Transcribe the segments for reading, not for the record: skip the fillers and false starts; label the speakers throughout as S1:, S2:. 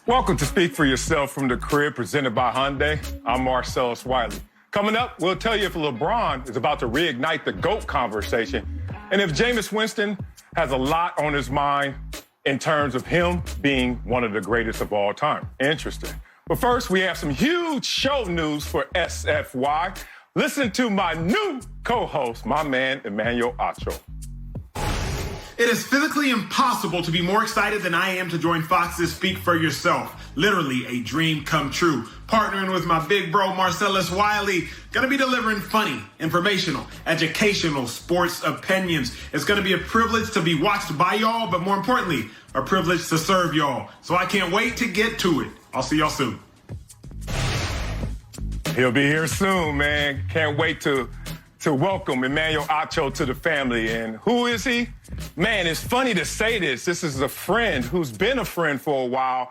S1: Welcome to Speak for Yourself from the Crib, presented by Hyundai. I'm Marcellus Wiley. Coming up, we'll tell you if LeBron is about to reignite the GOAT conversation, and if Jameis Winston has a lot on his mind in terms of him being one of the greatest of all time. Interesting. But first, we have some huge show news for SFY. Listen to my new co-host, my man, Emmanuel Acho.
S2: It is physically impossible to be more excited than I am to join Fox's Speak for Yourself. Literally a dream come true. Partnering with my big bro, Marcellus Wiley. Gonna be delivering funny, informational, educational, sports opinions. It's gonna be a privilege to be watched by y'all, but more importantly, a privilege to serve y'all. So I can't wait to get to it. I'll see y'all soon.
S1: He'll be here soon, man. Can't wait to welcome Emmanuel Acho to the family. And who is he? Man, it's funny to say this. This is a friend who's been a friend for a while.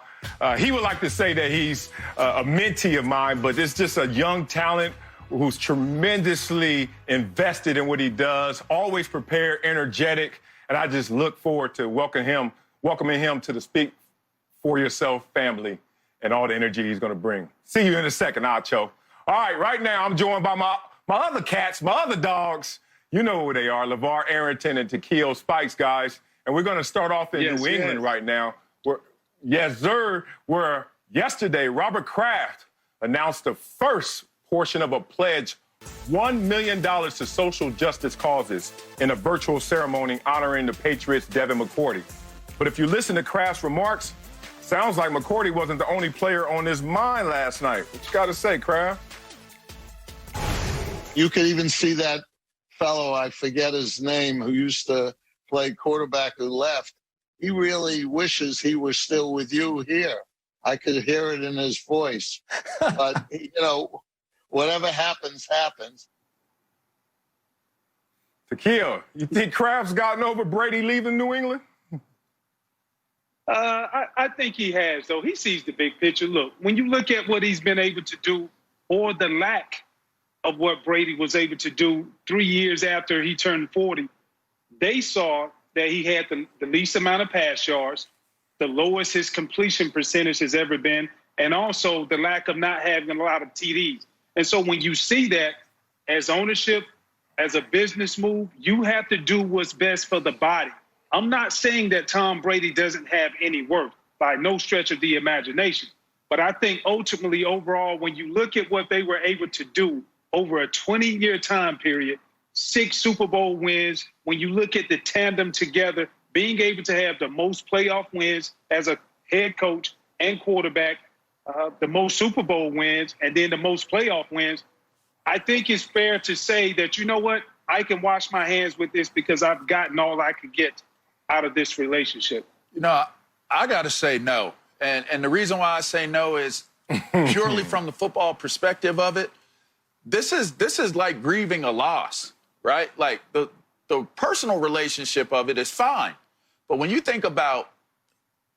S1: He would like to say that he's a mentee of mine, but it's just a young talent who's tremendously invested in what he does, always prepared, energetic, and I just look forward to welcoming him to the Speak for Yourself family and all the energy he's going to bring. See you in a second, Acho. All right, right now I'm joined by my other cats, my other dogs. You know who they are, LeVar Arrington and Takeo Spikes, guys. And we're going to start off in New England right now. Where yesterday Robert Kraft announced the first portion of a pledge, $1 million to social justice causes in a virtual ceremony honoring the Patriots' Devin McCourty. But if you listen to Kraft's remarks, sounds like McCourty wasn't the only player on his mind last night. What you got to say, Kraft?
S3: You could even see that fellow, I forget his name, who used to play quarterback who left. He really wishes he was still with you here. I could hear it in his voice. But, whatever happens, happens.
S1: Takeo, you think Kraft's gotten over Brady leaving New England?
S4: I think he has, though. He sees the big picture. Look, when you look at what he's been able to do, or the lack of what Brady was able to do 3 years after he turned 40, they saw that he had the least amount of pass yards, the lowest his completion percentage has ever been, and also the lack of not having a lot of TDs. And so when you see that as ownership, as a business move, you have to do what's best for the body. I'm not saying that Tom Brady doesn't have any worth by no stretch of the imagination, but I think ultimately, overall, when you look at what they were able to do over a 20-year time period, 6 Super Bowl wins, when you look at the tandem together, being able to have the most playoff wins as a head coach and quarterback, the most Super Bowl wins, and then the most playoff wins, I think it's fair to say that, you know what, I can wash my hands with this because I've gotten all I could get out of this relationship.
S5: I got to say no. And the reason why I say no is purely from the football perspective of it. This is like grieving a loss, right? Like the personal relationship of it is fine. But when you think about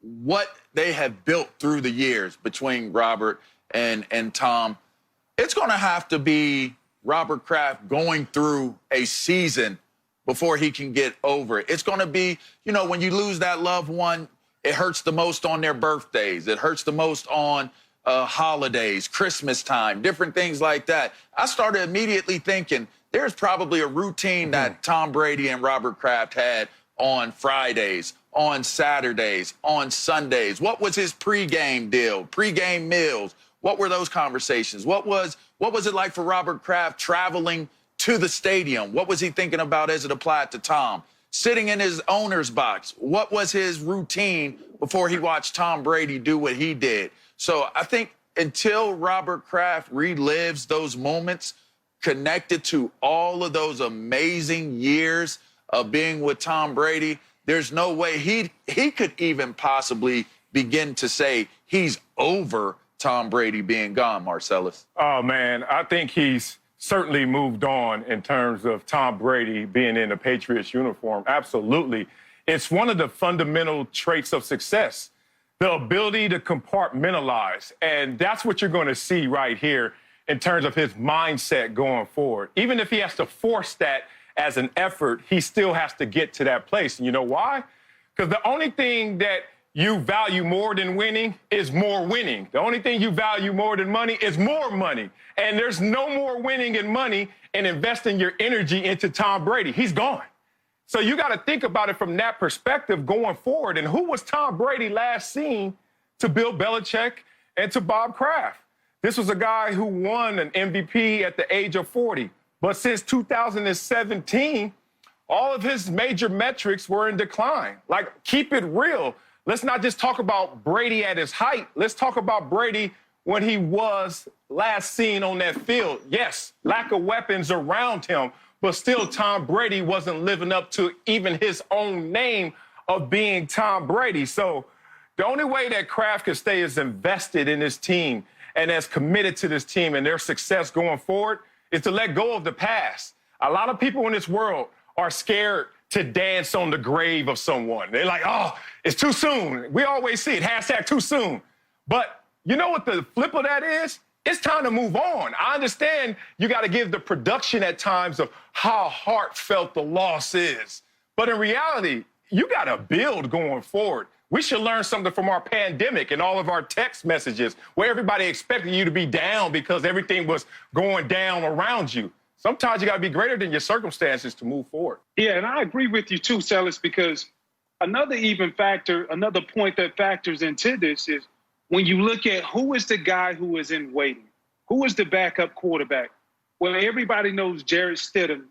S5: what they have built through the years between Robert and Tom, it's going to have to be Robert Kraft going through a season before he can get over it. It's going to be, when you lose that loved one, it hurts the most on their birthdays. It hurts the most on holidays, Christmas time, different things like that. I started immediately thinking there's probably a routine that Tom Brady and Robert Kraft had on Fridays, on Saturdays, on Sundays. What was his pregame deal, pregame meals? What were those conversations? What was it like for Robert Kraft traveling to the stadium? What was he thinking about as it applied to Tom? Sitting in his owner's box, what was his routine before he watched Tom Brady do what he did? So I think until Robert Kraft relives those moments connected to all of those amazing years of being with Tom Brady, there's no way he could even possibly begin to say he's over Tom Brady being gone, Marcellus.
S1: Oh, man, I think he's certainly moved on in terms of Tom Brady being in a Patriots uniform. Absolutely. It's one of the fundamental traits of success, the ability to compartmentalize. And that's what you're going to see right here in terms of his mindset going forward. Even if he has to force that as an effort, he still has to get to that place. And you know why? Because the only thing that you value more than winning is more winning. The only thing you value more than money is more money. And there's no more winning in money and investing your energy into Tom Brady. He's gone. So you got to think about it from that perspective going forward. And who was Tom Brady last seen to Bill Belichick and to Bob Kraft? This was a guy who won an MVP at the age of 40. But since 2017, all of his major metrics were in decline. Like, keep it real. Let's not just talk about Brady at his height. Let's talk about Brady when he was last seen on that field. Yes, lack of weapons around him, but still Tom Brady wasn't living up to even his own name of being Tom Brady. So the only way that Kraft can stay as invested in his team and as committed to this team and their success going forward is to let go of the past. A lot of people in this world are scared to dance on the grave of someone. They're like, oh, it's too soon. We always see it, hashtag too soon. But you know what the flip of that is? It's time to move on. I understand you got to give the production at times of how heartfelt the loss is. But in reality, you got to build going forward. We should learn something from our pandemic and all of our text messages where everybody expected you to be down because everything was going down around you. Sometimes you got to be greater than your circumstances to move forward.
S4: Yeah, and I agree with you too, Celis, because another point that factors into this is when you look at who is the guy who is in waiting, who is the backup quarterback. Well, everybody knows Jarrett Stidham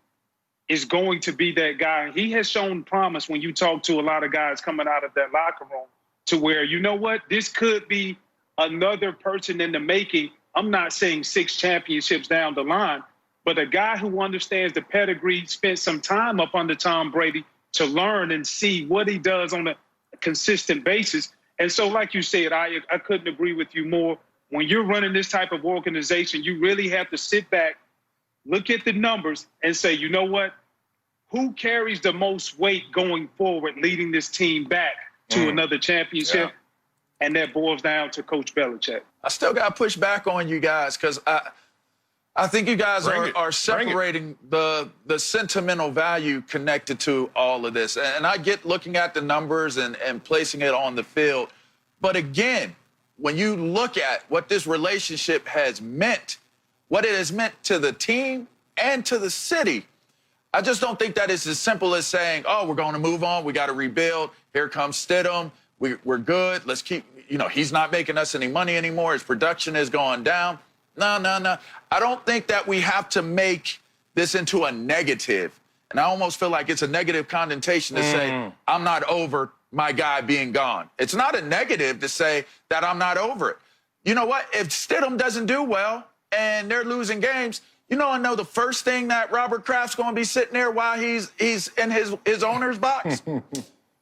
S4: is going to be that guy. He has shown promise when you talk to a lot of guys coming out of that locker room to where, you know what, this could be another person in the making. I'm not saying 6 championships down the line, but a guy who understands the pedigree, spent some time up under Tom Brady to learn and see what he does on a consistent basis. And so, like you said, I couldn't agree with you more. When you're running this type of organization, you really have to sit back, look at the numbers, and say, you know what? Who carries the most weight going forward, leading this team back to another championship? Yeah. And that boils down to Coach Belichick.
S5: I still got to push back on you guys because I think you guys are separating the sentimental value connected to all of this. And I get looking at the numbers and placing it on the field. But again, when you look at what this relationship has meant, what it has meant to the team and to the city, I just don't think that it's as simple as saying, oh, we're going to move on. We got to rebuild. Here comes Stidham. We're good. Let's keep, he's not making us any money anymore. His production is going down. No. I don't think that we have to make this into a negative. And I almost feel like it's a negative connotation to say, I'm not over my guy being gone. It's not a negative to say that I'm not over it. You know what? If Stidham doesn't do well and they're losing games, I know the first thing that Robert Kraft's going to be sitting there while he's in his owner's box.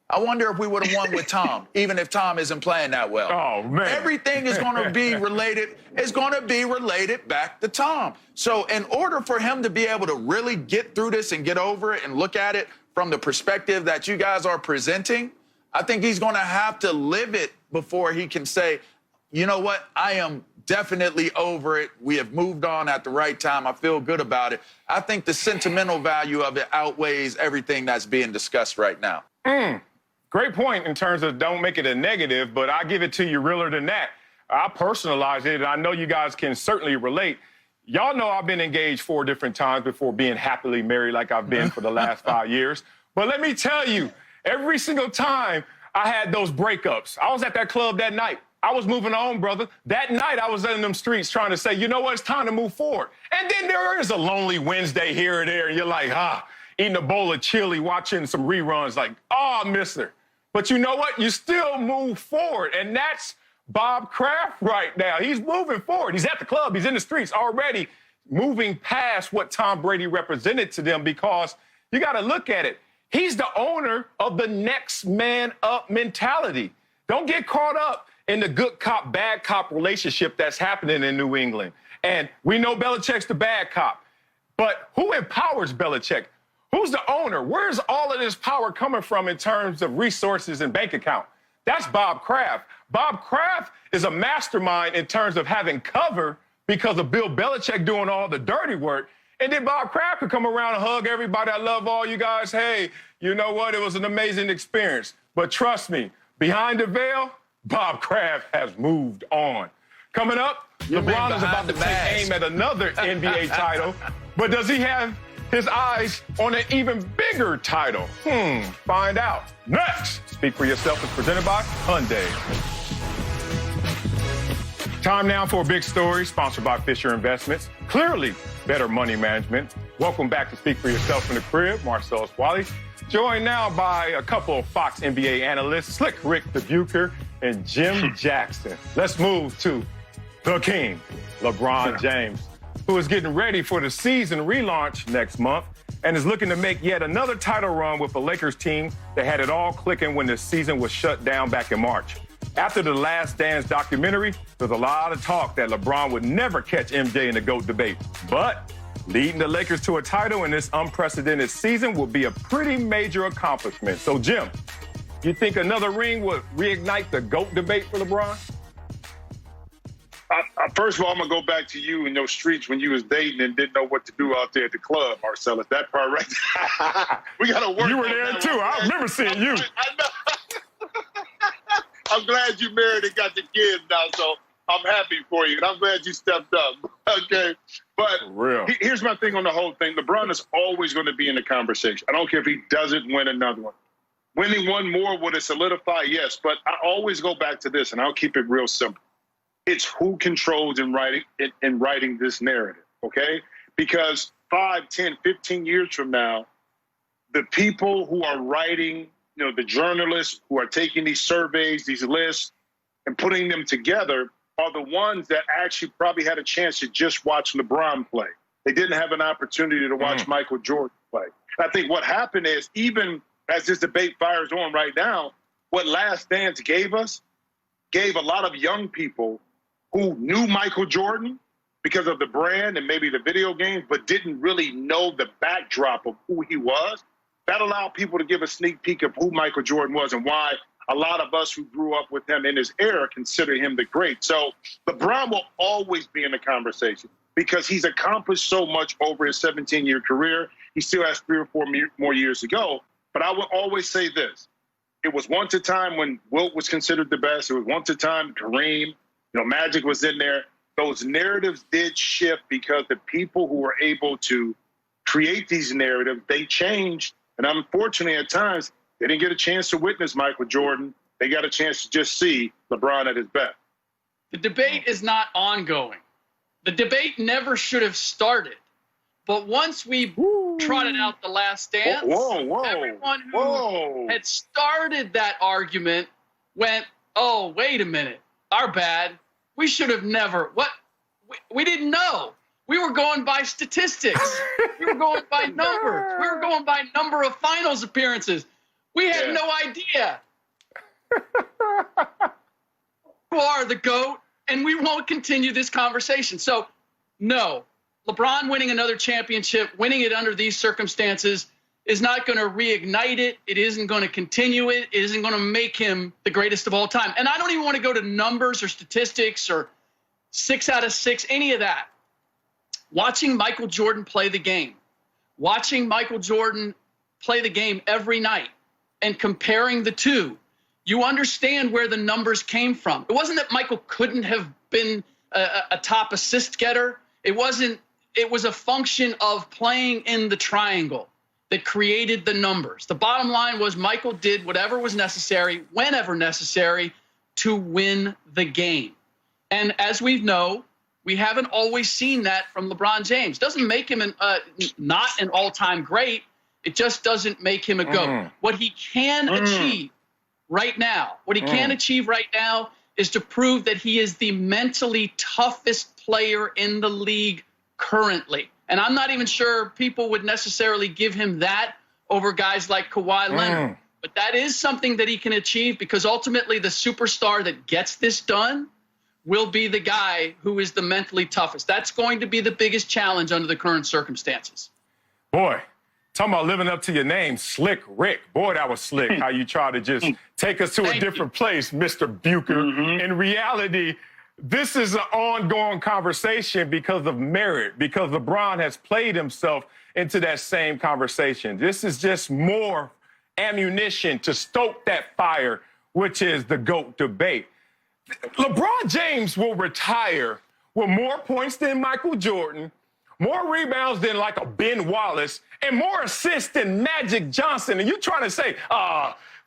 S5: I wonder if we would have won with Tom, even if Tom isn't playing that well.
S1: Oh, man.
S5: Everything is going to be related. It's going to be related back to Tom. So in order for him to be able to really get through this and get over it and look at it from the perspective that you guys are presenting, I think he's going to have to live it before he can say, you know what, I am definitely over it. We have moved on at the right time. I feel good about it. I think the sentimental value of it outweighs everything that's being discussed right now.
S1: Great point in terms of don't make it a negative, but I give it to you realer than that. I personalize it, and I know you guys can certainly relate. Y'all know I've been engaged 4 different times before being happily married like I've been for the last 5 years. But let me tell you, every single time I had those breakups, I was at that club that night. I was moving on, brother. That night, I was in them streets trying to say, you know what, it's time to move forward. And then there is a lonely Wednesday here or there, and you're like, eating a bowl of chili, watching some reruns, like, oh, I miss her. But you know what? You still move forward, and that's Bob Kraft right now. He's moving forward. He's at the club. He's in the streets already moving past what Tom Brady represented to them because you got to look at it. He's the owner of the next man up mentality. Don't get caught up in the good cop, bad cop relationship that's happening in New England. And we know Belichick's the bad cop. But who empowers Belichick? Who's the owner? Where's all of this power coming from in terms of resources and bank account? That's Bob Kraft. Bob Kraft is a mastermind in terms of having cover because of Bill Belichick doing all the dirty work. And then Bob Kraft could come around and hug everybody. I love all you guys. Hey, you know what? It was an amazing experience. But trust me, behind the veil, Bob Kraft has moved on. Coming up, LeBron is about to take aim at another NBA title, but does he have his eyes on an even bigger title? Find out. Next, Speak for Yourself is presented by Hyundai. Time now for a big story sponsored by Fisher Investments. Clearly, better money management. Welcome back to Speak for Yourself in the Crib. Marcellus Wiley, joined now by a couple of Fox NBA analysts, Slick Rick the Bucher and Jim Jackson. Let's move to the king, LeBron James, who is getting ready for the season relaunch next month and is looking to make yet another title run with the Lakers team that had it all clicking when the season was shut down back in March. After the Last Dance documentary, there's a lot of talk that LeBron would never catch MJ in the GOAT debate. But leading the Lakers to a title in this unprecedented season will be a pretty major accomplishment. So, Jim, you think another ring would reignite the GOAT debate for LeBron?
S6: First of all, I'm going to go back to you in those streets when you was dating and didn't know what to do out there at the club, Marcellus. That part right there. We got to work.
S1: You were there, too. I remember seeing you.
S6: I know. I'm glad you married and got the kids now, so I'm happy for you, and I'm glad you stepped up. Okay? But here's my thing on the whole thing. LeBron is always going to be in the conversation. I don't care if he doesn't win another one. Winning one more, would it solidify? Yes, but I always go back to this, and I'll keep it real simple. It's who controls in writing this narrative, okay? Because 5, 10, 15 years from now, the people who are writing, the journalists who are taking these surveys, these lists, and putting them together are the ones that actually probably had a chance to just watch LeBron play. They didn't have an opportunity to watch Michael Jordan play. I think what happened is, even as this debate fires on right now, what Last Dance gave us, gave a lot of young people who knew Michael Jordan because of the brand and maybe the video games, but didn't really know the backdrop of who he was. That allowed people to give a sneak peek of who Michael Jordan was and why a lot of us who grew up with him in his era consider him the great. So LeBron will always be in the conversation because he's accomplished so much over his 17-year career. He still has 3 or 4 more years to go. But I will always say this. It was once a time when Wilt was considered the best. It was once a time Kareem, Magic was in there. Those narratives did shift because the people who were able to create these narratives, they changed. And unfortunately, at times, they didn't get a chance to witness Michael Jordan. They got a chance to just see LeBron at his best.
S7: The debate is not ongoing. The debate never should have started. But once we trotted out the Last Dance, everyone who had started that argument went, oh, wait a minute, our bad. We should have never. What? We didn't know. We were going by statistics. We were going by numbers. We were going by number of finals appearances. We had no idea. You are the GOAT, and we won't continue this conversation. So, no, LeBron winning another championship, winning it under these circumstances, is not going to reignite it. It isn't going to continue it. It isn't going to make him the greatest of all time. And I don't even want to go to numbers or statistics or 6 out of 6, any of that. Watching Michael Jordan play the game, watching Michael Jordan play the game every night and comparing the two, you understand where the numbers came from. It wasn't that Michael couldn't have been a top assist getter. It wasn't. It was a function of playing in the triangle that created the numbers. The bottom line was Michael did whatever was necessary, whenever necessary, to win the game. And as we know, we haven't always seen that from LeBron James. Doesn't make him not an all-time great. It just doesn't make him a GOAT. What he can achieve right now, is to prove that he is the mentally toughest player in the league currently. And I'm not even sure people would necessarily give him that over guys like Kawhi Leonard. But that is something that he can achieve because ultimately the superstar that gets this done will be the guy who is the mentally toughest. That's going to be the biggest challenge under the current circumstances.
S1: Boy, talking about living up to your name, Slick Rick. Boy, that was slick, how you try to just take us to a different place, Mr. Bucher. In reality, this is an ongoing conversation because of merit, because LeBron has played himself into that same conversation. This is just more ammunition to stoke that fire which is the GOAT debate. LeBron James will retire with more points than Michael Jordan, more rebounds than like a Ben Wallace, and more assists than Magic Johnson. And you trying to say,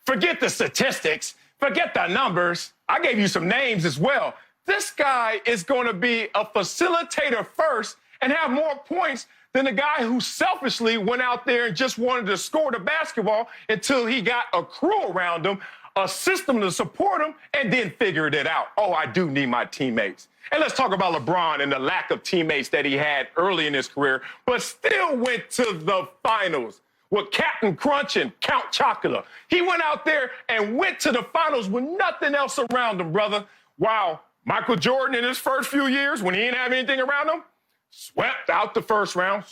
S1: forget the statistics, forget the numbers. I gave you some names as well. This guy is going to be a facilitator first and have more points than the guy who selfishly went out there and just wanted to score the basketball until he got a crew around him, a system to support him, and then figured it out. Oh, I do need my teammates. And let's talk about LeBron and the lack of teammates that he had early in his career, but still went to the finals with Captain Crunch and Count Chocula. He went out there and went to the finals with nothing else around him, brother. Wow. Michael Jordan in his first few years, when he didn't have anything around him, swept out the first round,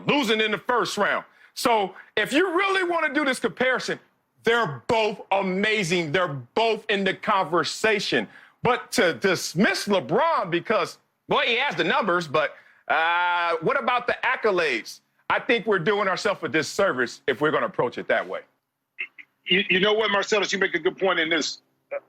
S1: losing in the first round. So if you really want to do this comparison, they're both amazing. They're both in the conversation. But to dismiss LeBron because, well, he has the numbers, but what about the accolades? I think we're doing ourselves a disservice if we're going to approach it that way.
S6: You know what, Marcellus, you make a good point in this,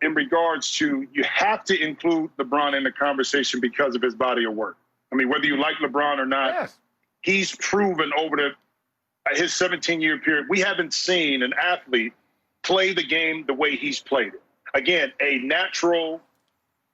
S6: in regards to you have to include LeBron in the conversation because of his body of work. I mean, whether you like LeBron or not, yes, he's proven over his 17-year period, we haven't seen an athlete play the game the way he's played it. Again, a natural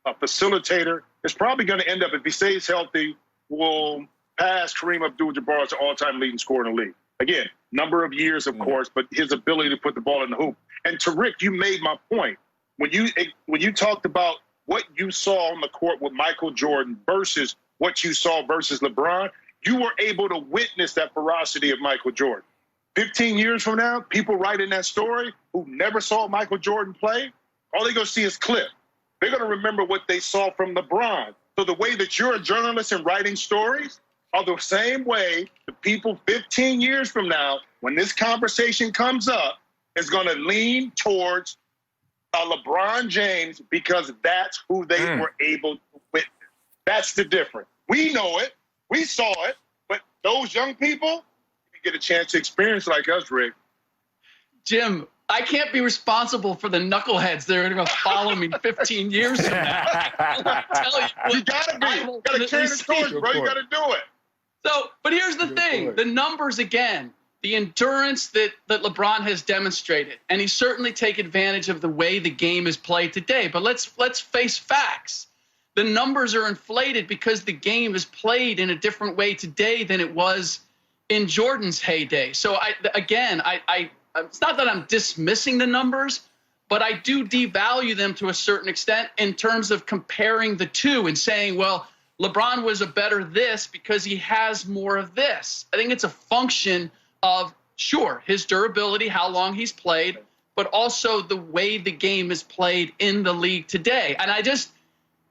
S6: facilitator is probably going to end up, if he stays healthy, will pass Kareem Abdul-Jabbar as the all-time leading scorer in the league. Again, number of years, of course, but his ability to put the ball in the hoop. And to Rick, you made my point. When you talked about what you saw on the court with Michael Jordan versus what you saw versus LeBron, you were able to witness that ferocity of Michael Jordan. 15 years from now, people writing that story who never saw Michael Jordan play, all they're going to see is clip. They're going to remember what they saw from LeBron. So the way that you're a journalist and writing stories are the same way the people 15 years from now, when this conversation comes up, is going to lean towards LeBron James because that's who they were able to witness. That's the difference. We know it. We saw it. But those young people get a chance to experience like us, Rick.
S7: Jim, I can't be responsible for the knuckleheads that are going to follow me 15 years from now.
S6: You got to be. You got to carry the torch, bro. You got to do it.
S7: So, but here's the thing. The numbers, again, the endurance that LeBron has demonstrated, and he certainly take advantage of the way the game is played today. But let's face facts. The numbers are inflated because the game is played in a different way today than it was in Jordan's heyday. So, it's not that I'm dismissing the numbers, but I do devalue them to a certain extent in terms of comparing the two and saying, well, LeBron was a better this because he has more of this. I think it's a function of, sure, his durability, how long he's played, but also the way the game is played in the league today. And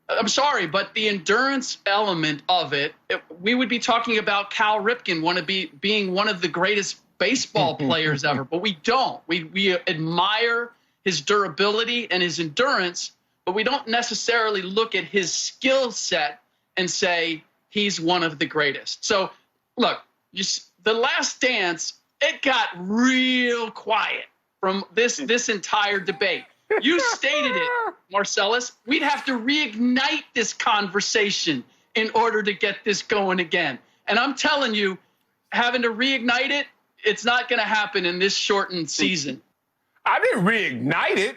S7: I'm sorry, but the endurance element of it, we would be talking about Cal Ripken being one of the greatest baseball players ever, but we don't. We admire his durability and his endurance, but we don't necessarily look at his skill set and say he's one of the greatest. So, look, the Last Dance, it got real quiet from this entire debate. You stated it, Marcellus. We'd have to reignite this conversation in order to get this going again. And I'm telling you, having to reignite it, it's not going to happen in this shortened season.
S1: I didn't reignite it.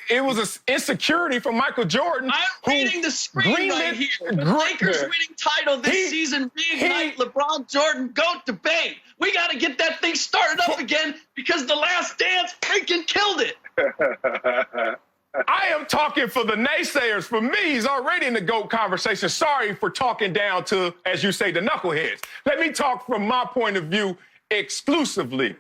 S1: It was an insecurity from Michael Jordan.
S7: I'm reading the screen right here. The Lakers winning title this season, reignite LeBron Jordan GOAT debate. We got to get that thing started up again because the Last Dance freaking killed it.
S1: I am talking for the naysayers. For me, he's already in the GOAT conversation. Sorry for talking down to, as you say, the knuckleheads. Let me talk from my point of view exclusively.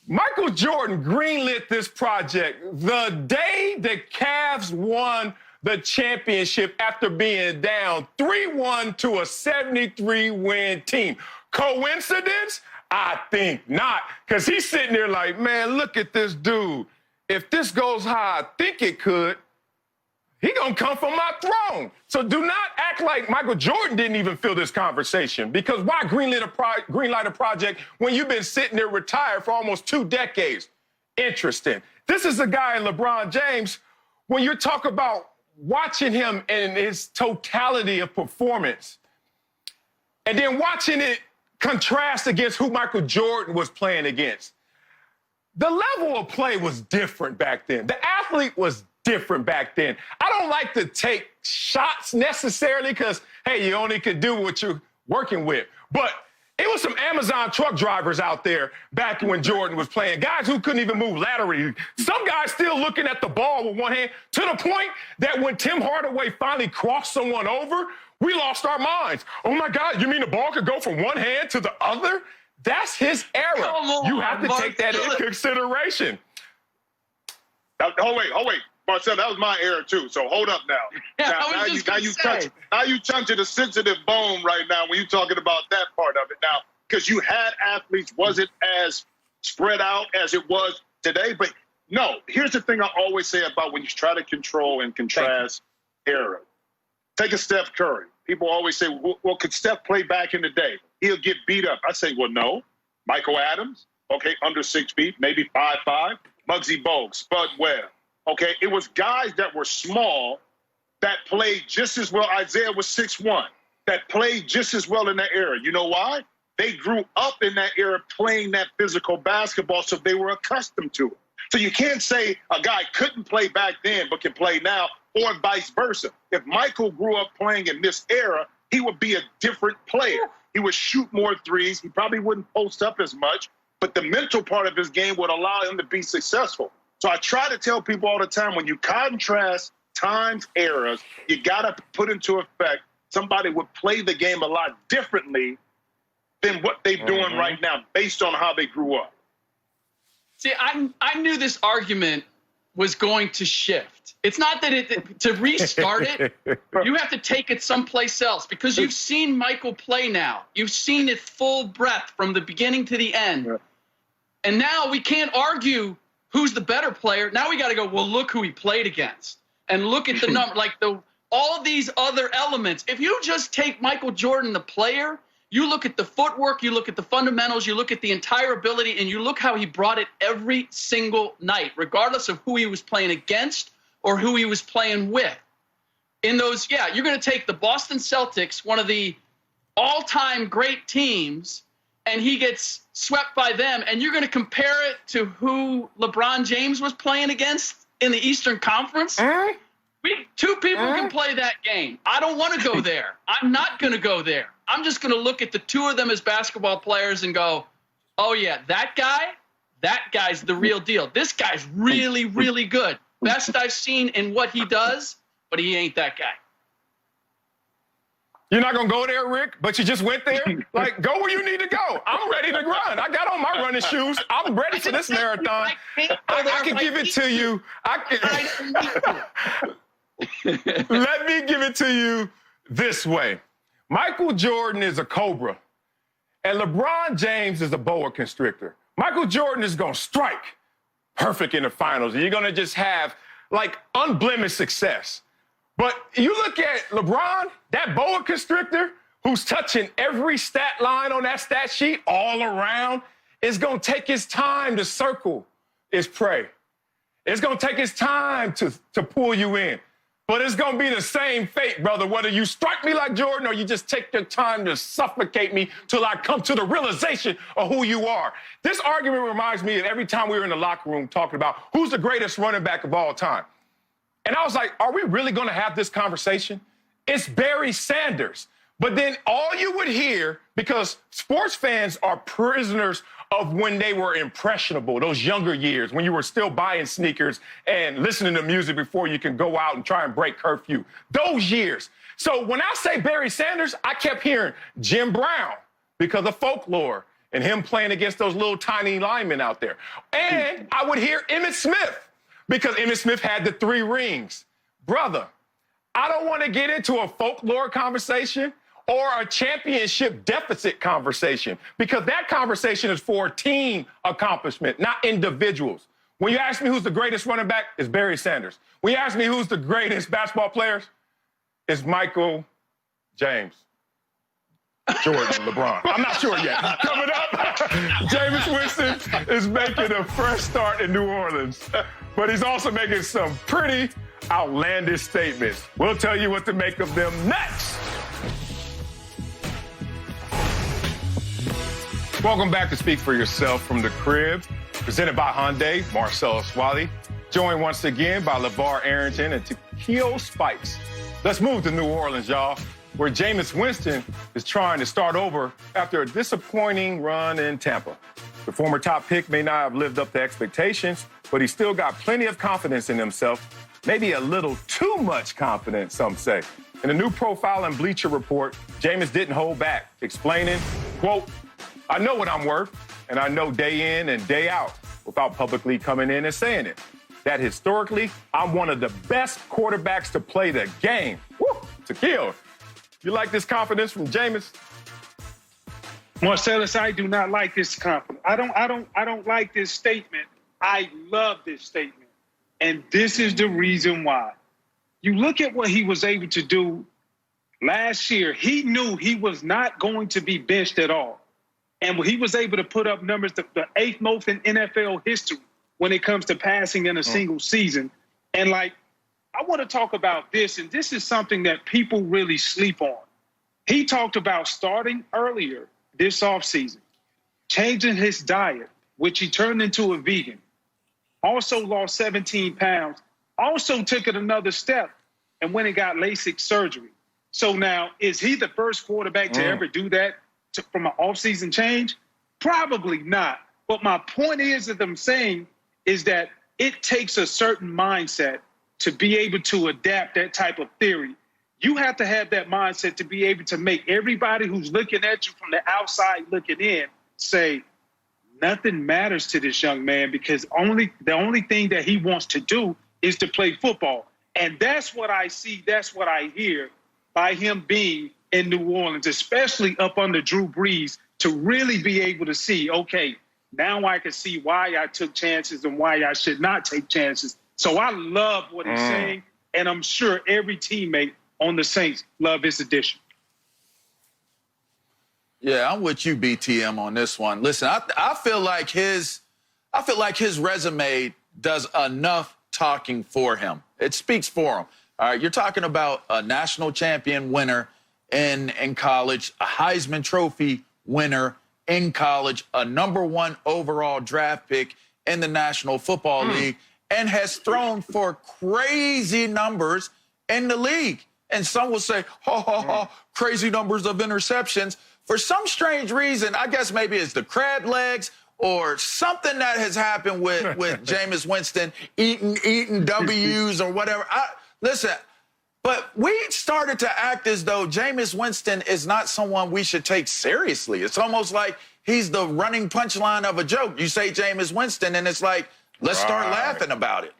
S1: Michael Jordan greenlit this project the day the Cavs won the championship after being down 3-1 to a 73-win team. Coincidence? I think not, because he's sitting there like, man, look at this dude. If this goes how I think it could, he gonna come from my throne. So do not act like Michael Jordan didn't even feel this conversation, because why greenlight a project when you've been sitting there retired for almost 2 decades? Interesting. This is a guy, LeBron James, when you talk about watching him and his totality of performance, and then watching it contrast against who Michael Jordan was playing against. The level of play was different back then. The athlete was different back then. I don't like to take shots necessarily because, hey, you only could do what you're working with. But it was some Amazon truck drivers out there back when Jordan was playing, guys who couldn't even move laterally. Some guys still looking at the ball with one hand, to the point that when Tim Hardaway finally crossed someone over, we lost our minds. Oh, my God, you mean the ball could go from one hand to the other? That's his era. You have to take that into consideration.
S6: Oh, wait. Marcel, that was my era, too, so hold up now.
S7: Yeah,
S6: now you touching a sensitive bone right now when you're talking about that part of it now, because you had athletes, wasn't as spread out as it was today. But, no, here's the thing I always say about when you try to control and contrast era. Take a Steph Curry. People always say, well, could Steph play back in the day? He'll get beat up. I say, well, no. Michael Adams, okay, under 6 feet, maybe 5'5". Muggsy Bogues, Spud Webb. Okay, it was guys that were small that played just as well. Isaiah was 6'1", that played just as well in that era. You know why? They grew up in that era playing that physical basketball, so they were accustomed to it. So you can't say a guy couldn't play back then but can play now, or vice versa. If Michael grew up playing in this era, he would be a different player. He would shoot more threes. He probably wouldn't post up as much, but the mental part of his game would allow him to be successful. So I try to tell people all the time, when you contrast times, eras, you got to put into effect somebody would play the game a lot differently than what they're doing right now based on how they grew up.
S7: See, I knew this argument was going to shift. It's not that to restart it, you have to take it someplace else, because you've seen Michael play now. You've seen it full breadth from the beginning to the end. Yeah. And now we can't argue who's the better player. Now we got to go, well, look who he played against. And look at the number, like all of these other elements. If you just take Michael Jordan, the player, you look at the footwork, you look at the fundamentals, you look at the entire ability, and you look how he brought it every single night, regardless of who he was playing against or who he was playing with. In those, you're going to take the Boston Celtics, one of the all-time great teams, and he gets swept by them, and you're going to compare it to who LeBron James was playing against in the Eastern Conference? Two people can play that game. I don't want to go there. I'm not going to go there. I'm just going to look at the two of them as basketball players and go, oh, yeah, that guy's the real deal. This guy's really, really good. Best I've seen in what he does, but he ain't that guy.
S1: You're not going to go there, Rick, but you just went there? Like, go where you need to go. I'm ready to run. I got on my running shoes. I'm ready for this marathon. I can give it to you. Let me give it to you this way. Michael Jordan is a cobra, and LeBron James is a boa constrictor. Michael Jordan is going to strike perfect in the finals, and you're going to just have, like, unblemished success. But you look at LeBron, that boa constrictor, who's touching every stat line on that stat sheet all around, is going to take his time to circle his prey. It's going to take his time to pull you in. But it's going to be the same fate, brother, whether you strike me like Jordan or you just take your time to suffocate me till I come to the realization of who you are. This argument reminds me of every time we were in the locker room talking about who's the greatest running back of all time. And I was like, are we really going to have this conversation? It's Barry Sanders. But then all you would hear, because sports fans are prisoners of when they were impressionable, those younger years, when you were still buying sneakers and listening to music before you can go out and try and break curfew. Those years. So when I say Barry Sanders, I kept hearing Jim Brown because of folklore and him playing against those little tiny linemen out there. And I would hear Emmitt Smith because Emmitt Smith had the 3 rings. Brother, I don't want to get into a folklore conversation or a championship deficit conversation, because that conversation is for team accomplishment, not individuals. When you ask me who's the greatest running back, it's Barry Sanders. When you ask me who's the greatest basketball players, it's Michael James. Jordan, LeBron. I'm not sure yet. Coming up, Jameis Winston is making a fresh start in New Orleans, but he's also making some pretty outlandish statements. We'll tell you what to make of them next. Welcome back to Speak for Yourself from the crib, presented by Hyundai, Marcellus Wiley, joined once again by LeVar Arrington and Takeo Spikes. Let's move to New Orleans, y'all, where Jameis Winston is trying to start over after a disappointing run in Tampa. The former top pick may not have lived up to expectations, but he's still got plenty of confidence in himself, maybe a little too much confidence, some say. In a new profile and Bleacher Report, Jameis didn't hold back, explaining, quote, "I know what I'm worth, and I know day in and day out," without publicly coming in and saying it. That historically, I'm one of the best quarterbacks to play the game. Woo! Takeo, you like this confidence from Jameis?
S4: Marcellus, I do not like this confidence. I don't like this statement. I love this statement. And this is the reason why. You look at what he was able to do last year. He knew he was not going to be benched at all. And he was able to put up numbers, the 8th most in NFL history when it comes to passing in a single season. And, I want to talk about this, and this is something that people really sleep on. He talked about starting earlier this offseason, changing his diet, which he turned into a vegan, also lost 17 pounds, also took it another step and went and got LASIK surgery. So now, is he the first quarterback to ever do that? From an offseason change? Probably not. But my point is that I'm saying is that it takes a certain mindset to be able to adapt that type of theory. You have to have that mindset to be able to make everybody who's looking at you from the outside looking in say, nothing matters to this young man because the only thing that he wants to do is to play football. And that's what I see, that's what I hear by him being in New Orleans, especially up under Drew Brees, to really be able to see, okay, now I can see why I took chances and why I should not take chances. So I love what he's saying, and I'm sure every teammate on the Saints love his addition.
S5: Yeah, I'm with you, BTM, on this one. Listen, I feel like his resume does enough talking for him. It speaks for him. All right, you're talking about a national champion winner in college, a Heisman Trophy winner in college, a #1 overall draft pick in the National Football League, and has thrown for crazy numbers in the league. And some will say, crazy numbers of interceptions. For some strange reason, I guess maybe it's the crab legs or something that has happened with Jameis Winston eating W's or whatever. Listen, but we started to act as though Jameis Winston is not someone we should take seriously. It's almost like he's the running punchline of a joke. You say Jameis Winston, and it's like, let's start laughing about it.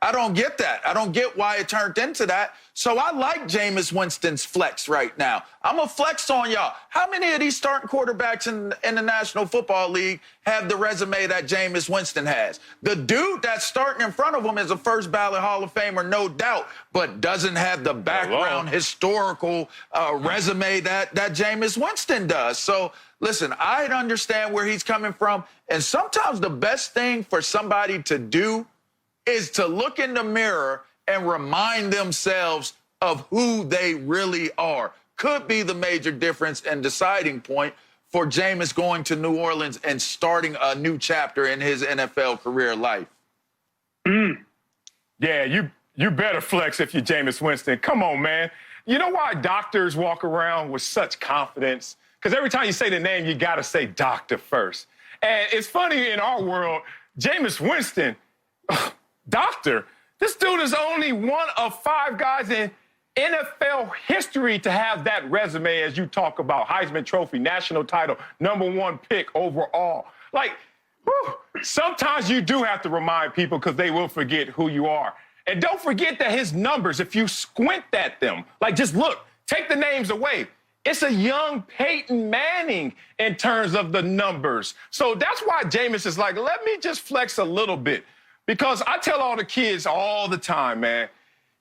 S5: I don't get that. I don't get why it turned into that. So I like Jameis Winston's flex right now. I'm going to flex on y'all. How many of these starting quarterbacks in the National Football League have the resume that Jameis Winston has? The dude that's starting in front of him is a first ballot Hall of Famer, no doubt, but doesn't have the background, historical resume that Jameis Winston does. So, listen, I understand where he's coming from. And sometimes the best thing for somebody to do is to look in the mirror and remind themselves of who they really are. Could be the major difference and deciding point for Jameis going to New Orleans and starting a new chapter in his NFL career life.
S1: Yeah, you better flex if you're Jameis Winston. Come on, man. You know why doctors walk around with such confidence? Because every time you say the name, you got to say doctor first. And it's funny in our world, Jameis Winston, doctor, this dude is only one of 5 guys in NFL history to have that resume, as you talk about. Heisman Trophy, national title, #1 pick overall. Sometimes you do have to remind people because they will forget who you are. And don't forget that his numbers, if you squint at them, just look, take the names away. It's a young Peyton Manning in terms of the numbers. So that's why Jameis is like, let me just flex a little bit. Because I tell all the kids all the time, man,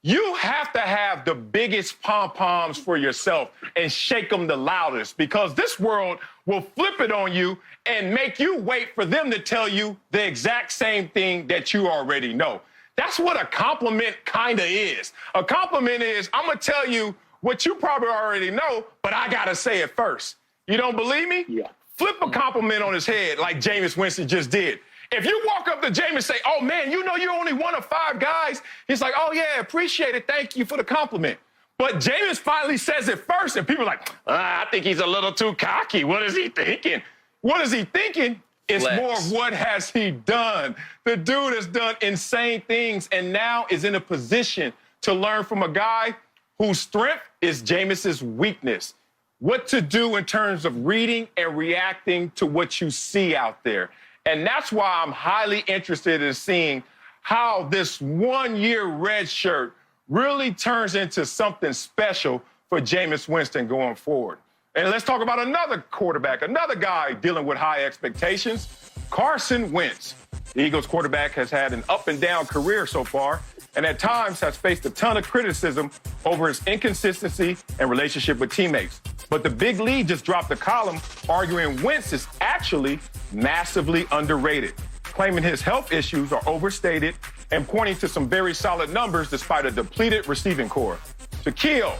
S1: you have to have the biggest pom-poms for yourself and shake them the loudest, because this world will flip it on you and make you wait for them to tell you the exact same thing that you already know. That's what a compliment kind of is. A compliment is, I'm going to tell you what you probably already know, but I got to say it first. You don't believe me?
S4: Yeah.
S1: Flip a compliment on his head like Jameis Winston just did. If you walk up to Jameis and say, oh, man, you know you're only one of 5 guys, he's like, oh, yeah, appreciate it. Thank you for the compliment. But Jameis finally says it first, and people are like, I think he's a little too cocky. What is he thinking? What is he thinking? It's more of what has he done. The dude has done insane things and now is in a position to learn from a guy whose strength is Jameis's weakness. What to do in terms of reading and reacting to what you see out there. And that's why I'm highly interested in seeing how this one-year red shirt really turns into something special for Jameis Winston going forward. And let's talk about another quarterback, another guy dealing with high expectations, Carson Wentz. The Eagles quarterback has had an up-and-down career so far, and at times has faced a ton of criticism over his inconsistency and relationship with teammates. But the big league just dropped a column arguing Wentz is actually massively underrated, claiming his health issues are overstated and pointing to some very solid numbers despite a depleted receiving core. Shaquille,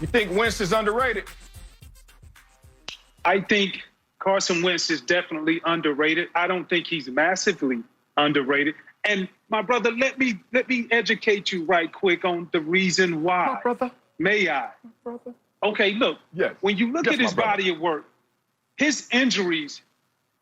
S1: you think Wentz is underrated?
S4: I think Carson Wentz is definitely underrated. I don't think he's massively underrated. And my brother, let me educate you right quick on the reason why.
S1: My brother.
S4: May I?
S1: My brother.
S4: Okay, look.
S1: Yes.
S4: When you look at his body of work, his injuries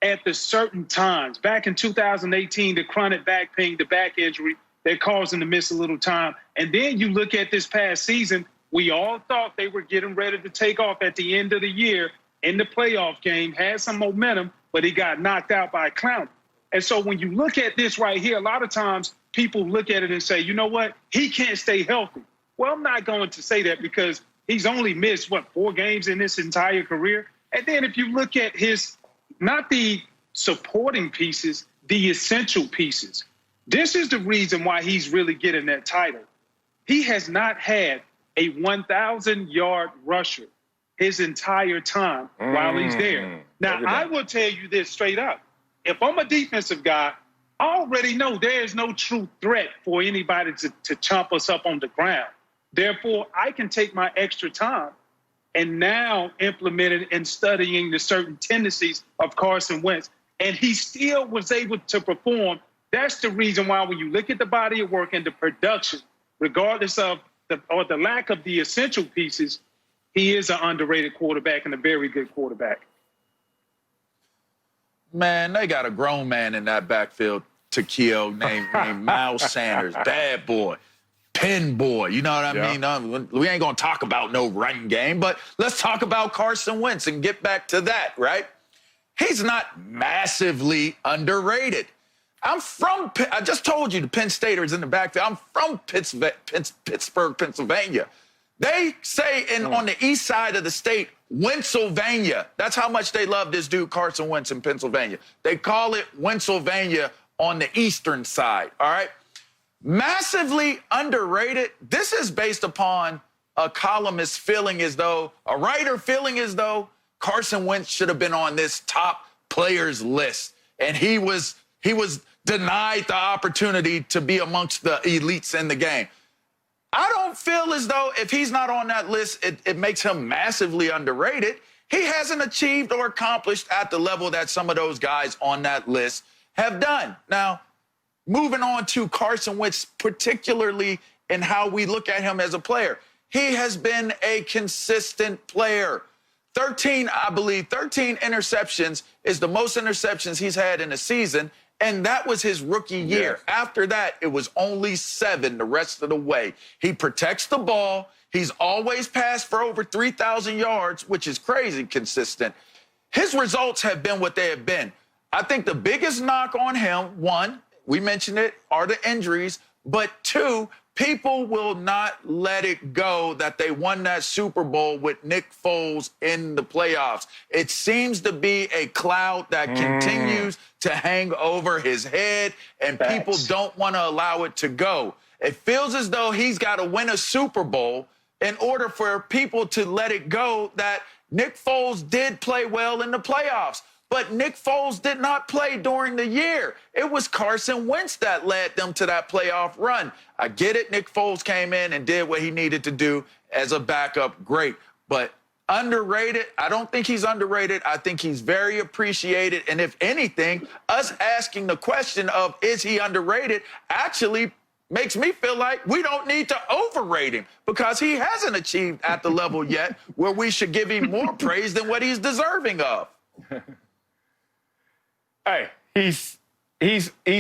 S4: at the certain times, back in 2018, the chronic back pain, the back injury that caused him to miss a little time. And then you look at this past season, we all thought they were getting ready to take off at the end of the year in the playoff game, had some momentum, but he got knocked out by Clowney. And so when you look at this right here, a lot of times people look at it and say, you know what, he can't stay healthy. Well, I'm not going to say that because he's only missed, 4 games in his entire career? And then if you look at his, not the supporting pieces, the essential pieces, this is the reason why he's really getting that title. He has not had a 1,000-yard rusher his entire time while he's there. Now, I will tell you this straight up. If I'm a defensive guy, I already know there's no true threat for anybody to chomp us up on the ground. Therefore, I can take my extra time and now implement it in studying the certain tendencies of Carson Wentz. And he still was able to perform. That's the reason why when you look at the body of work and the production, regardless of the lack of the essential pieces, he is an underrated quarterback and a very good quarterback.
S5: Man, they got a grown man in that backfield, Shaquille, named Miles Sanders. Bad boy. Pin boy. You know what I mean? We ain't going to talk about no running game, but let's talk about Carson Wentz and get back to that, right? He's not massively underrated. I just told you the Penn Staters in the backfield. I'm from Pittsburgh, Pennsylvania. They say on the east side of the state, Wentzylvania. That's how much they love this dude, Carson Wentz, in Pennsylvania. They call it Wentzylvania on the eastern side, all right? Massively underrated. This is based upon a columnist feeling as though, a writer feeling as though Carson Wentz should have been on this top players list. And he was denied the opportunity to be amongst the elites in the game. I don't feel as though if he's not on that list, it makes him massively underrated. He hasn't achieved or accomplished at the level that some of those guys on that list have done. Now, moving on to Carson Wentz, particularly in how we look at him as a player. He has been a consistent player. 13 interceptions is the most interceptions he's had in a season, and that was his rookie year. Yes. After that, it was only 7 the rest of the way. He protects the ball. He's always passed for over 3,000 yards, which is crazy consistent. His results have been what they have been. I think the biggest knock on him, 1, we mentioned it, are the injuries, but 2, people will not let it go that they won that Super Bowl with Nick Foles in the playoffs. It seems to be a cloud that continues to hang over his head, and people don't want to allow it to go. It feels as though he's got to win a Super Bowl in order for people to let it go that Nick Foles did play well in the playoffs. But Nick Foles did not play during the year. It was Carson Wentz that led them to that playoff run. I get it. Nick Foles came in and did what he needed to do as a backup. Great. But underrated? I don't think he's underrated. I think he's very appreciated. And if anything, us asking the question of is he underrated actually makes me feel like we don't need to overrate him because he hasn't achieved at the level yet where we should give him more praise than what he's deserving of.
S1: Hey, he's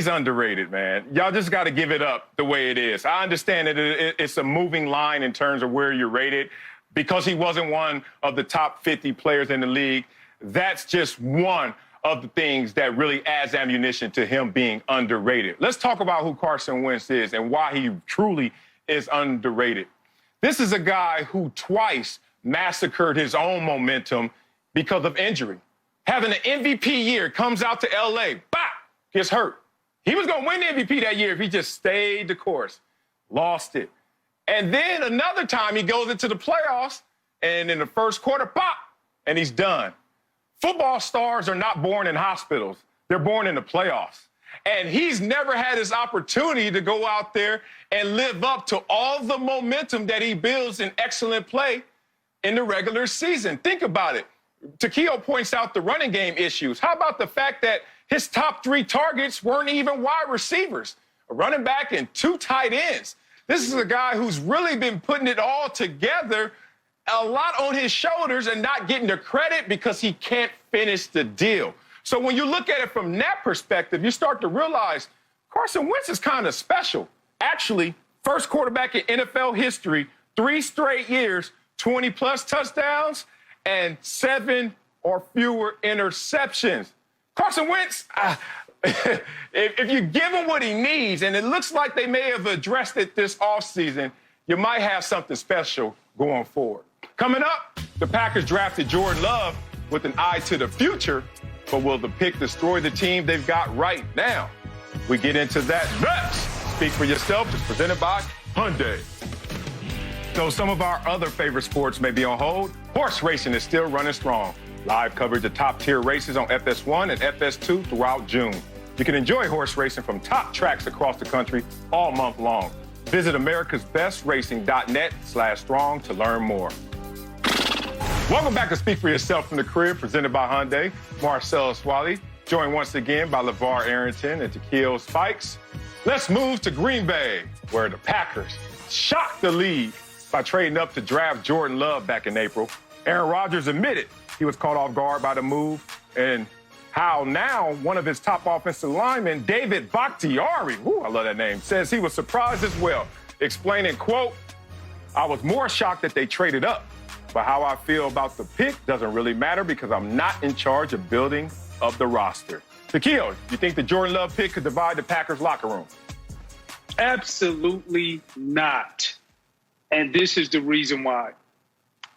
S1: underrated, man. Y'all just got to give it up the way it is. I understand that it's a moving line in terms of where you're rated because he wasn't one of the top 50 players in the league. That's just one of the things that really adds ammunition to him being underrated. Let's talk about who Carson Wentz is and why he truly is underrated. This is a guy who twice massacred his own momentum because of injury. Having an MVP year, comes out to L.A., bop, gets hurt. He was going to win the MVP that year if he just stayed the course. Lost it. And then another time he goes into the playoffs, and in the first quarter, pop, and he's done. Football stars are not born in hospitals. They're born in the playoffs. And he's never had this opportunity to go out there and live up to all the momentum that he builds in excellent play in the regular season. Think about it. Takeo points out the running game issues. How about the fact that his top 3 targets weren't even wide receivers, a running back and 2 tight ends? This is a guy who's really been putting it all together, a lot on his shoulders and not getting the credit because he can't finish the deal. So when you look at it from that perspective, you start to realize Carson Wentz is kind of special. Actually, first quarterback in NFL history, 3 straight years, 20-plus touchdowns, and 7 or fewer interceptions. Carson Wentz, if you give him what he needs, and it looks like they may have addressed it this offseason, you might have something special going forward. Coming up, the Packers drafted Jordan Love with an eye to the future, but will the pick destroy the team they've got right now? We get into that next. Speak for Yourself is presented by Hyundai. Though some of our other favorite sports may be on hold, horse racing is still running strong. Live coverage of top-tier races on FS1 and FS2 throughout June. You can enjoy horse racing from top tracks across the country all month long. Visit americasbestracing.net/strong to learn more. Welcome back to Speak for Yourself from the Crib, presented by Hyundai. Marcel Swally, joined once again by LeVar Arrington and Takeo Spikes. Let's move to Green Bay, where the Packers shocked the league by trading up to draft Jordan Love back in April. Aaron Rodgers admitted he was caught off guard by the move, and how now one of his top offensive linemen, David Bakhtiari, I love that name, says he was surprised as well, explaining, quote, "I was more shocked that they traded up, but how I feel about the pick doesn't really matter because I'm not in charge of building up the roster." Takeo, you think the Jordan Love pick could divide the Packers locker room?
S4: Absolutely not. And this is the reason why.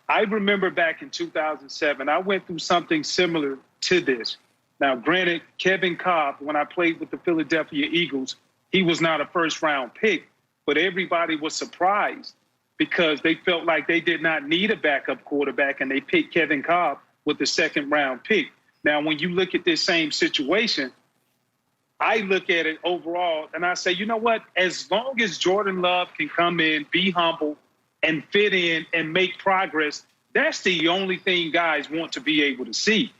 S4: I remember back in 2007, I went through something similar to this. Now, granted, Kevin Cobb, when I played with the Philadelphia Eagles, he was not a first-round pick, but everybody was surprised because they felt like they did not need a backup quarterback, and they picked Kevin Cobb with the second-round pick. Now, when you look at this same situation, I look at it overall, and I say, you know what? As long as Jordan Love can come in, be humble, and fit in and make progress, that's the only thing guys want to be able to see.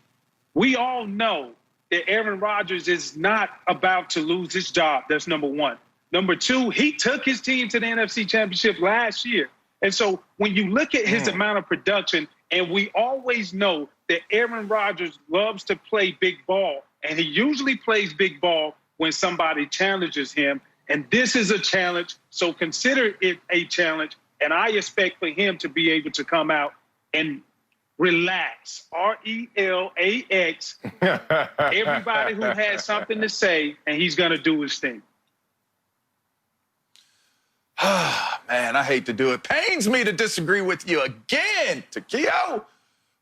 S4: We all know that Aaron Rodgers is not about to lose his job. That's number one. Number two, he took his team to the NFC Championship last year. And so when you look at his amount of production, and we always know that Aaron Rodgers loves to play big ball, and he usually plays big ball when somebody challenges him. And this is a challenge, so consider it a challenge. And I expect for him to be able to come out and relax, RELAX, everybody who has something to say, and he's going to do his thing.
S5: Man, I hate to do it. Pains me to disagree with you again, Takeo,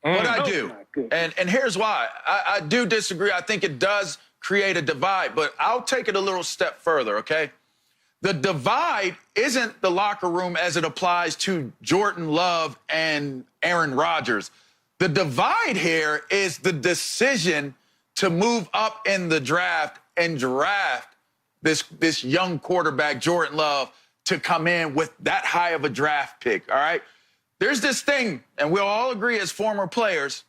S5: but I do. And here's why. I do disagree. I think it does create a divide, but I'll take it a little step further, okay? The divide isn't the locker room as it applies to Jordan Love and Aaron Rodgers. The divide here is the decision to move up in the draft and draft this young quarterback, Jordan Love, to come in with that high of a draft pick, all right? There's this thing, and we'll all agree as former players,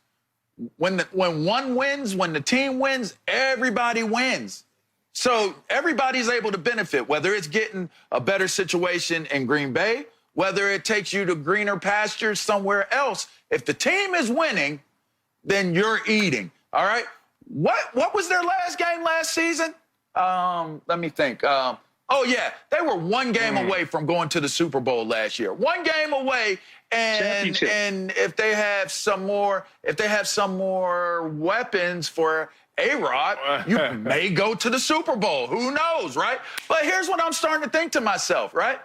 S5: when one wins, when the team wins, everybody wins. So everybody's able to benefit, whether it's getting a better situation in Green Bay, whether it takes you to greener pastures somewhere else. If the team is winning, then you're eating, all right? What was their last game last season? Let me think. Oh, yeah, they were one game away from going to the Super Bowl last year. One game away, and if they have some more weapons for A-Rod, you may go to the Super Bowl. Who knows, right? But here's what I'm starting to think to myself, right?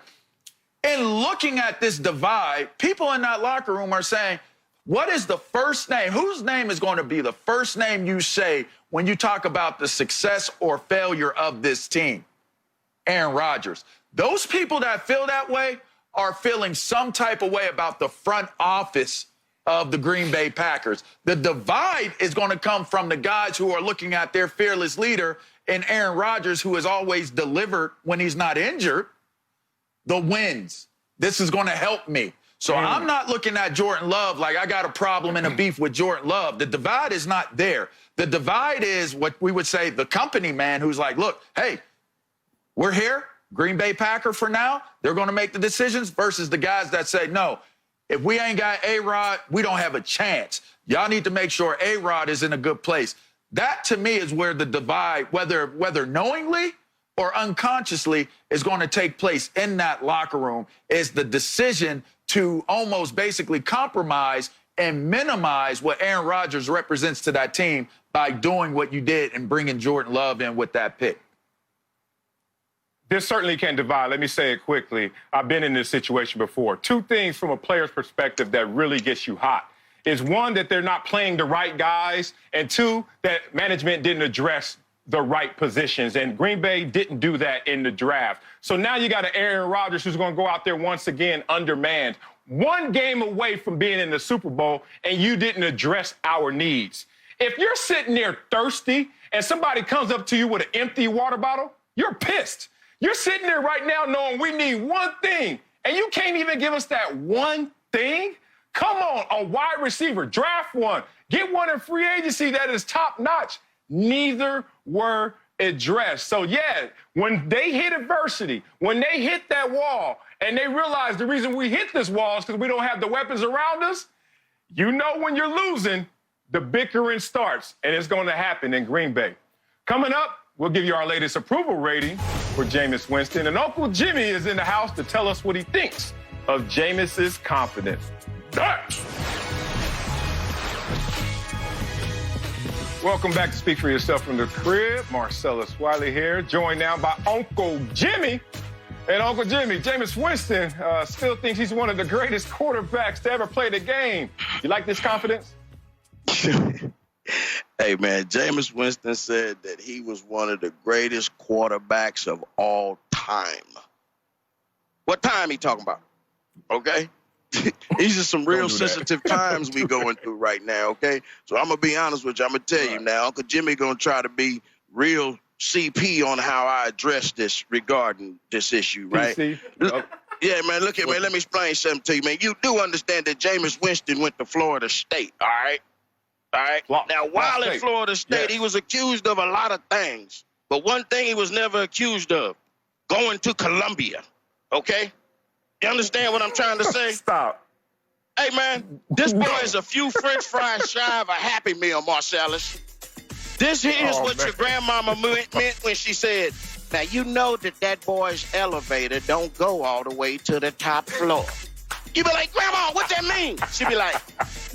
S5: In looking at this divide, people in that locker room are saying, what is the first name? Whose name is going to be the first name you say when you talk about the success or failure of this team? Aaron Rodgers. Those people that feel that way are feeling some type of way about the front office of the Green Bay Packers. The divide is going to come from the guys who are looking at their fearless leader in Aaron Rodgers, who has always delivered when he's not injured, the wins. This is going to help me. So I'm not looking at Jordan Love like I got a problem and a beef with Jordan Love. The divide is not there. The divide is what we would say the company man who's like, look, hey, we're here, Green Bay Packer for now. They're going to make the decisions versus the guys that say, no, if we ain't got A-Rod, we don't have a chance. Y'all need to make sure A-Rod is in a good place. That, to me, is where the divide, whether knowingly or unconsciously, is going to take place in that locker room, is the decision to almost basically compromise and minimize what Aaron Rodgers represents to that team by doing what you did and bringing Jordan Love in with that pick.
S1: This certainly can divide. Let me say it quickly. I've been in this situation before. Two things from a player's perspective that really gets you hot is, one, that they're not playing the right guys, and two, that management didn't address the right positions, and Green Bay didn't do that in the draft. So now you got an Aaron Rodgers who's going to go out there once again undermanned, one game away from being in the Super Bowl, and you didn't address our needs. If you're sitting there thirsty and somebody comes up to you with an empty water bottle, you're pissed. You're sitting there right now knowing we need one thing, and you can't even give us that one thing? Come on, a wide receiver, draft one. Get one in free agency that is top-notch. Neither were addressed. So, yeah, when they hit adversity, when they hit that wall, and they realize the reason we hit this wall is because we don't have the weapons around us, you know when you're losing, the bickering starts, and it's going to happen in Green Bay. Coming up, we'll give you our latest approval rating for Jameis Winston. And Uncle Jimmy is in the house to tell us what he thinks of Jameis's confidence. Welcome back to Speak for Yourself from the Crib. Marcellus Wiley here, joined now by Uncle Jimmy. And Uncle Jimmy, Jameis Winston still thinks he's one of the greatest quarterbacks to ever play the game. You like this confidence?
S8: Hey, man, Jameis Winston said that he was one of the greatest quarterbacks of all time. What time he talking about? Okay? These are some real sensitive times we going through right now, okay? So I'm going to be honest with you. I'm going to tell you now, Uncle Jimmy going to try to be real CP on how I address this regarding this issue, right? Yeah, man, look at me. Let me explain something to you, man. You do understand that Jameis Winston went to Florida State, all right? All right. Now, while in Florida State, he was accused of a lot of things. But one thing he was never accused of, going to Columbia. Okay? You understand what I'm trying to say?
S1: Stop.
S8: Hey, man, this boy is a few French fries shy of a Happy Meal, Marcellus. This here is what your grandmama meant when she said, now, you know that boy's elevator don't go all the way to the top floor. You be like, Grandma, what that mean? She be like,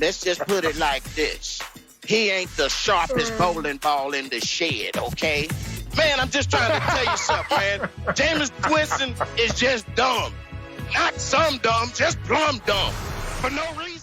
S8: let's just put it like this. He ain't the sharpest bowling ball in the shed, okay? Man, I'm just trying to tell you something, man. Jameis Winston is just dumb. Not some dumb, just plumb dumb. For no reason.